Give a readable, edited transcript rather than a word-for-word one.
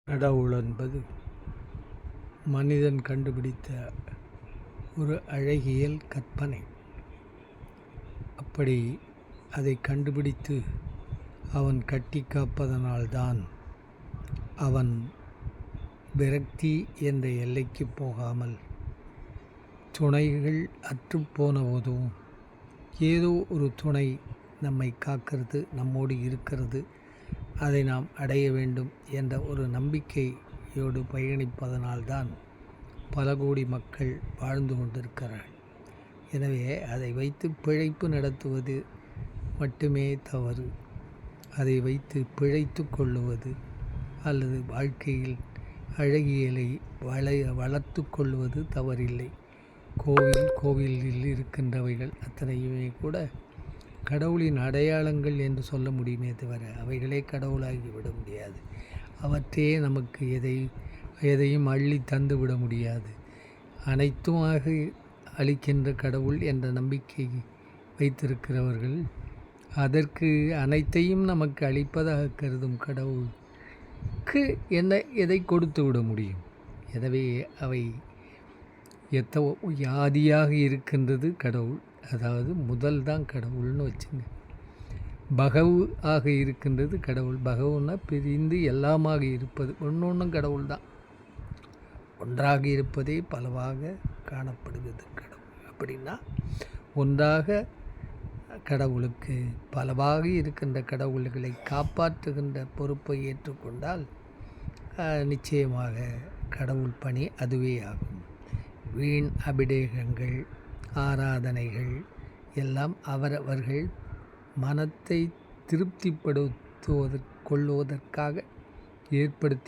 கடவுள் என்பது மனிதன் கண்டுபிடித்த ஒரு அழகியல் கற்பனை. அப்படி அதை கண்டுபிடித்து அவன் கட்டி காப்பதனால்தான் அவன் விரக்தி என்ற எல்லைக்கு போகாமல் துணைகள் அற்றுப்போன போதும் ஏதோ ஒரு துணை நம்மை காக்கிறது, நம்மோடு இருக்கிறது, அதை நாம் அடைய வேண்டும் என்ற ஒரு நம்பிக்கையோடு பயணிப்பதனால்தான் பல கோடி மக்கள் வாழ்ந்து கொண்டிருக்கிறார்கள். எனவே அதை வைத்து பிழைப்பு நடத்துவது மட்டுமே தவறு. அதை வைத்து பிழைத்து கொள்ளுவது அல்லது வாழ்க்கையில் அழகியலை வளர்த்து கொள்வது தவறில்லை. கோவிலில் இருக்கின்றவைகள் அத்தனையுமே கூட கடவுளின் அடையாளங்கள் என்று சொல்ல முடியுமே தவிர அவைகளே கடவுளாகி விட முடியாது. அவற்றையே நமக்கு எதையும் அள்ளி தந்து விட முடியாது. அனைத்துமாக அளிக்கின்ற கடவுள் என்ற நம்பிக்கை வைத்திருக்கிறவர்கள் அதற்கு அனைத்தையும் நமக்கு அளிப்பதாக கருதும் கடவுளுக்கு எதை கொடுத்து விட முடியும்? எனவே அவை ஆதியாக இருக்கின்றது கடவுள். அதாவது முதல் தான் கடவுள்னு வச்சுங்க. பகவு ஆக இருக்கின்றது கடவுள். பகவுன்னா பிரிந்து எல்லாமாக இருப்பது. ஒன்றும் கடவுள் தான். ஒன்றாக இருப்பதே பலவாக காணப்படுகிறது கடவுள். அப்படின்னா ஒன்றாக கடவுளுக்கு பலவாக இருக்கின்ற கடவுள்களை காப்பாற்றுகின்ற பொறுப்பை ஏற்றுக்கொண்டால் நிச்சயமாக கடவுள் பணி அதுவே ஆகும். வீண் அபிடேகங்கள், ஆராதனைகள் எல்லாம் அவரவர்கள் மனத்தை திருப்திப்படுத்துவதற்காக ஏற்படுத்தி